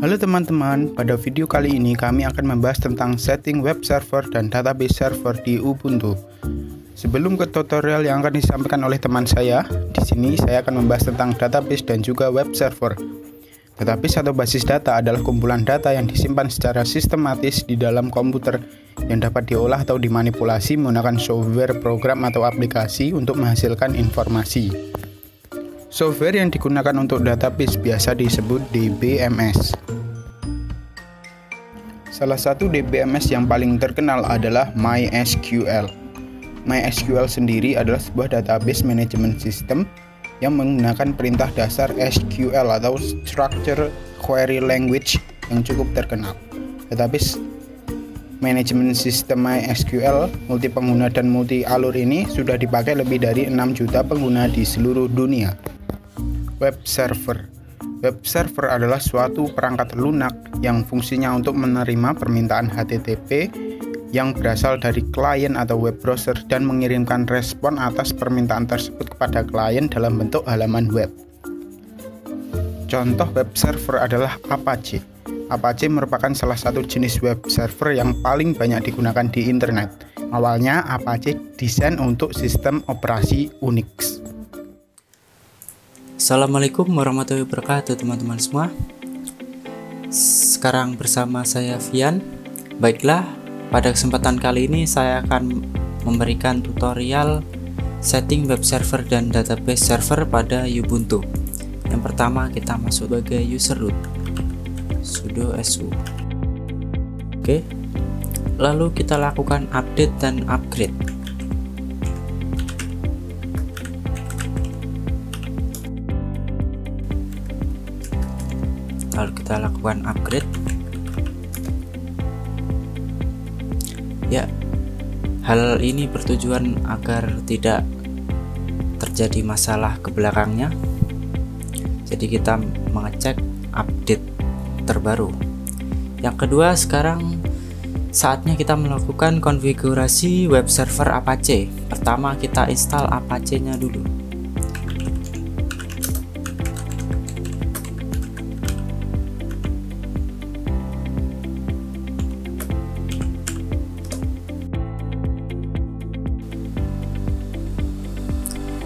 Halo teman-teman, pada video kali ini kami akan membahas tentang setting web server dan database server di Ubuntu. Sebelum ke tutorial yang akan disampaikan oleh teman saya, di sini saya akan membahas tentang database dan juga web server. Database atau basis data adalah kumpulan data yang disimpan secara sistematis di dalam komputer yang dapat diolah atau dimanipulasi menggunakan software, program, atau aplikasi untuk menghasilkan informasi. Software yang digunakan untuk database biasa disebut DBMS. Salah satu DBMS yang paling terkenal adalah MySQL. MySQL sendiri adalah sebuah database management system yang menggunakan perintah dasar SQL atau Structured Query Language yang cukup terkenal. Database management system MySQL multi pengguna dan multi alur ini sudah dipakai lebih dari 6 juta pengguna di seluruh dunia. Web server. Web server adalah suatu perangkat lunak yang fungsinya untuk menerima permintaan HTTP yang berasal dari klien atau web browser dan mengirimkan respon atas permintaan tersebut kepada klien dalam bentuk halaman web. Contoh web server adalah Apache. Apache merupakan salah satu jenis web server yang paling banyak digunakan di internet. Awalnya Apache desain untuk sistem operasi Unix. Assalamualaikum warahmatullahi wabarakatuh teman-teman semua. Sekarang bersama saya Vian. Baiklah, pada kesempatan kali ini saya akan memberikan tutorial setting web server dan database server pada Ubuntu. Yang pertama kita masuk sebagai user root, sudo su. Oke, lalu kita lakukan update dan upgrade. Lalu kita lakukan upgrade. Ya, hal ini bertujuan agar tidak terjadi masalah ke belakangnya. Jadi kita mengecek update terbaru. Yang kedua, sekarang saatnya kita melakukan konfigurasi web server Apache. Pertama kita install Apache-nya dulu.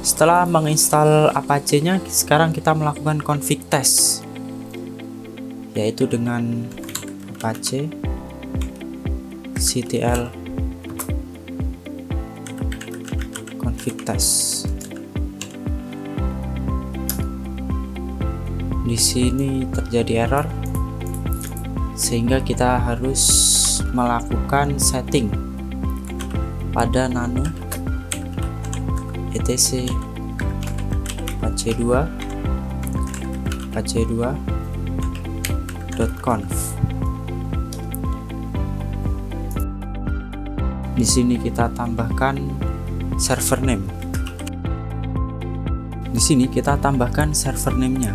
Setelah menginstal Apache-nya, sekarang kita melakukan config test, yaitu dengan Apache ctl config test. Di sini terjadi error, sehingga kita harus melakukan setting pada nano etc apache2 apache2.conf. Di sini kita tambahkan server name. Di sini kita tambahkan server name-nya.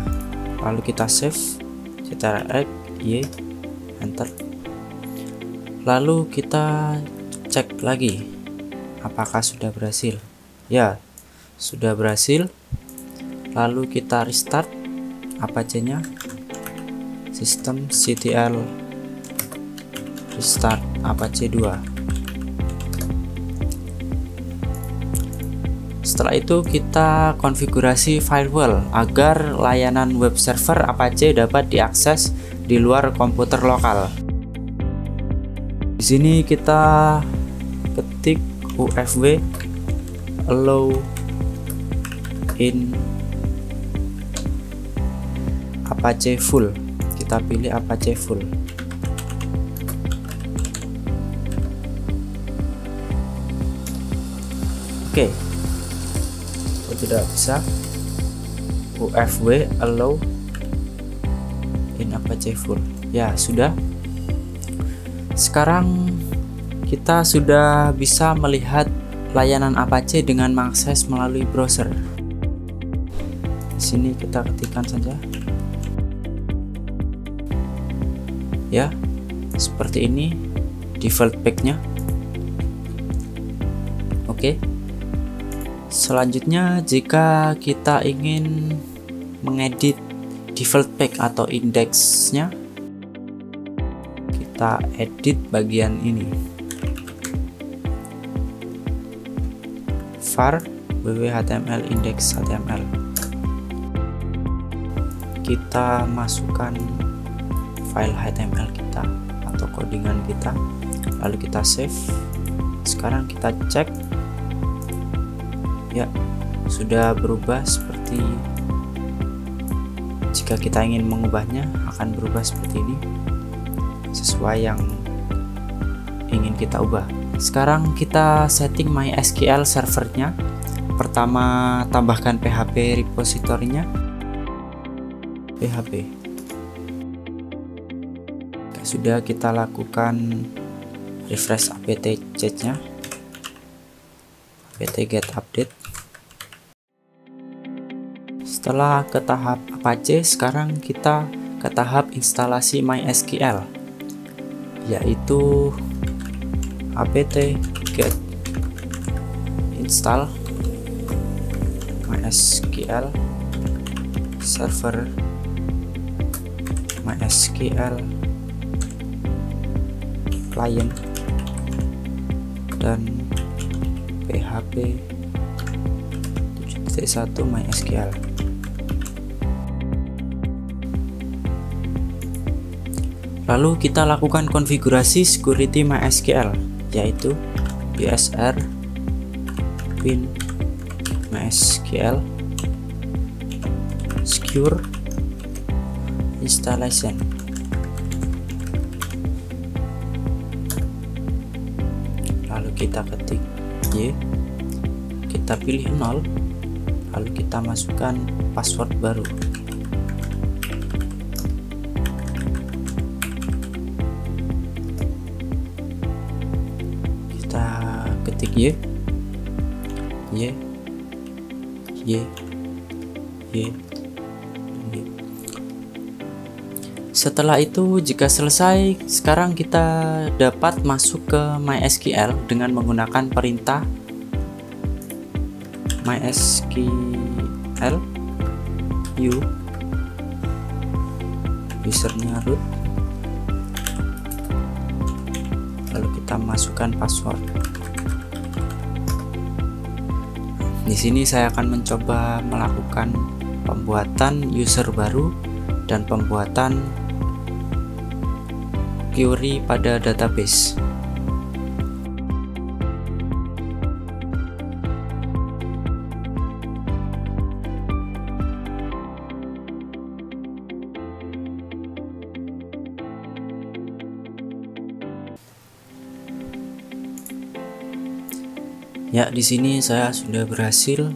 Lalu kita save, ctrl y, enter. Lalu kita cek lagi apakah sudah berhasil. Ya, sudah berhasil. Lalu kita restart Apache-nya, sistem ctl restart Apache 2. Setelah itu kita konfigurasi firewall agar layanan web server Apache dapat diakses di luar komputer lokal. Di sini kita ketik ufw allow in Apache full. Kita pilih Apache full. Oke. Oh, tidak bisa. ufw allow in Apache full. Ya, sudah. Sekarang kita sudah bisa melihat layanan Apache dengan mengakses melalui browser. Di sini kita ketikkan saja. Ya, seperti ini default pack-nya. Oke. Selanjutnya, jika kita ingin mengedit default pack atau indeksnya, kita edit bagian ini, var www.html index.html. Kita masukkan file HTML kita atau codingan kita, lalu kita save. Sekarang kita cek, ya sudah berubah. Seperti jika kita ingin mengubahnya akan berubah seperti ini, sesuai yang ingin kita ubah. Sekarang kita setting MySQL servernya. Pertama, tambahkan PHP repositorinya, PHP. Sudah kita lakukan refresh apt change-nya, apt get update. Setelah ke tahap Apache, sekarang kita ke tahap instalasi MySQL, yaitu apt get install MySQL server, MySQL client, dan PHP 7.1 MySQL. Lalu kita lakukan konfigurasi security MySQL, yaitu usr bin MySQL secure installation. Lalu kita ketik Y, kita pilih 0, lalu kita masukkan password baru. Kita ketik Y, Y, Y, Y, Y. Setelah itu, jika selesai, sekarang kita dapat masuk ke MySQL dengan menggunakan perintah MySQL usernya root, lalu kita masukkan password. Di sini saya akan mencoba melakukan pembuatan user baru dan pembuatan query pada database. Ya, di sini saya sudah berhasil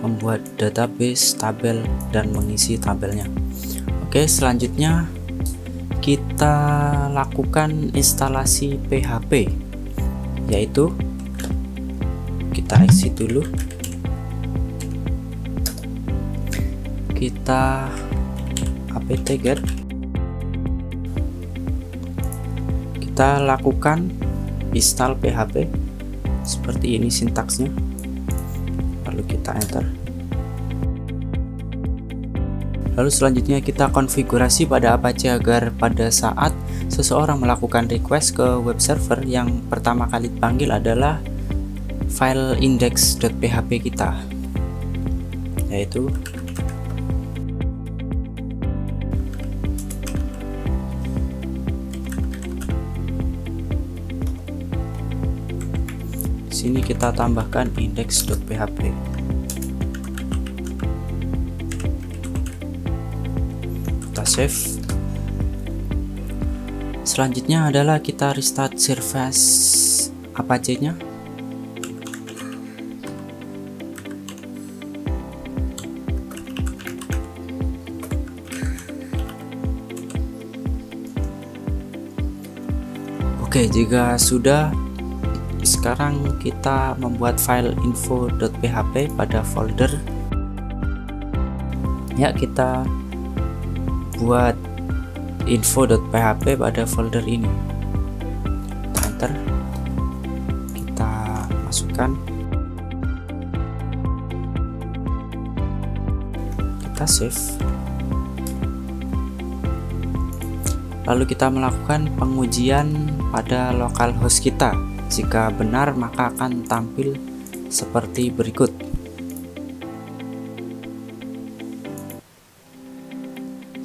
membuat database, tabel, dan mengisi tabelnya. Oke, selanjutnya kita lakukan instalasi PHP, yaitu kita exit dulu, kita apt get, kita lakukan install PHP seperti ini sintaksnya, lalu kita enter. Lalu selanjutnya kita konfigurasi pada Apache agar pada saat seseorang melakukan request ke web server, yang pertama kali dipanggil adalah file index.php kita, yaitu sini kita tambahkan index.php. Save. Selanjutnya adalah kita restart service Apache-nya. Oke, jika sudah, sekarang kita membuat file info.php pada folder. Ya, kita buat info.php pada folder ini. Enter, kita masukkan, kita save. Lalu kita melakukan pengujian pada localhost kita. Jika benar, maka akan tampil seperti berikut.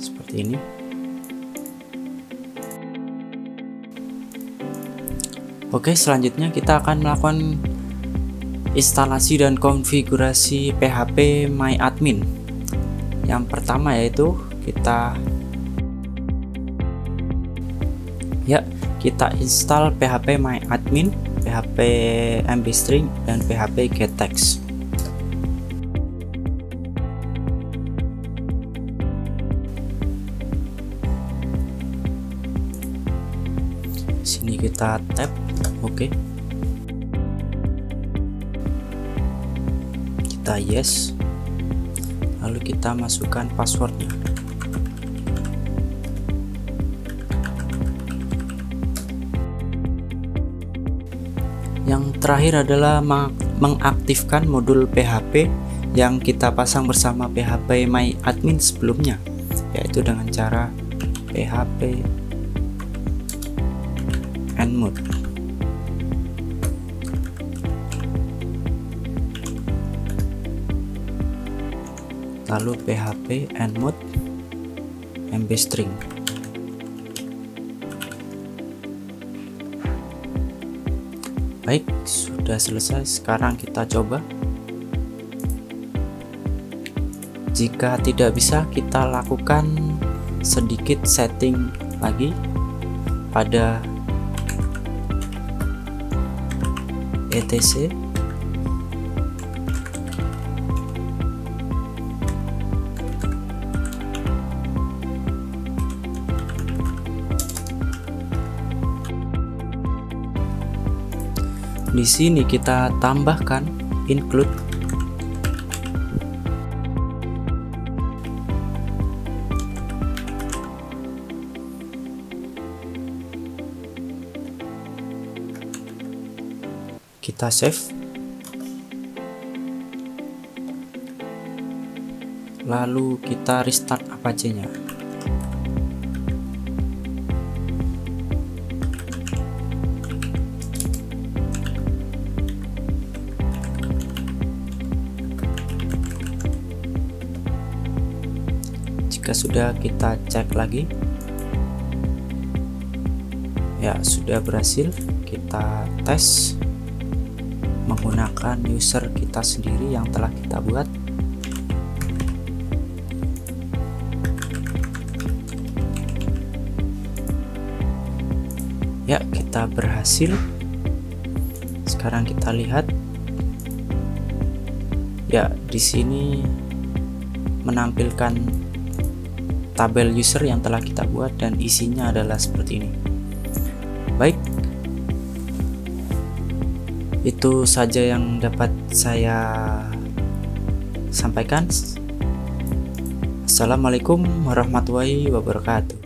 Seperti ini. Oke, selanjutnya kita akan melakukan instalasi dan konfigurasi PHP MyAdmin. Yang pertama yaitu kita install PHP MyAdmin, PHP MBString, dan PHP gettext. Sini kita tap oke. Kita yes. Lalu kita masukkan passwordnya. Yang terakhir adalah mengaktifkan modul PHP yang kita pasang bersama PHP MyAdmin sebelumnya, yaitu dengan cara PHP enmod. Lalu PHP enmod MBString. Baik, sudah selesai. Sekarang kita coba. Jika tidak bisa, kita lakukan sedikit setting lagi pada etc. Di sini kita tambahkan include. Kita save. Lalu kita restart Apache-nya. Jika sudah, kita cek lagi. Ya, sudah berhasil. Kita tes menggunakan user kita sendiri yang telah kita buat. Ya, kita berhasil. Sekarang kita lihat. Ya, di sini menampilkan tabel user yang telah kita buat dan isinya adalah seperti ini. Baik, itu saja yang dapat saya sampaikan. Assalamualaikum warahmatullahi wabarakatuh.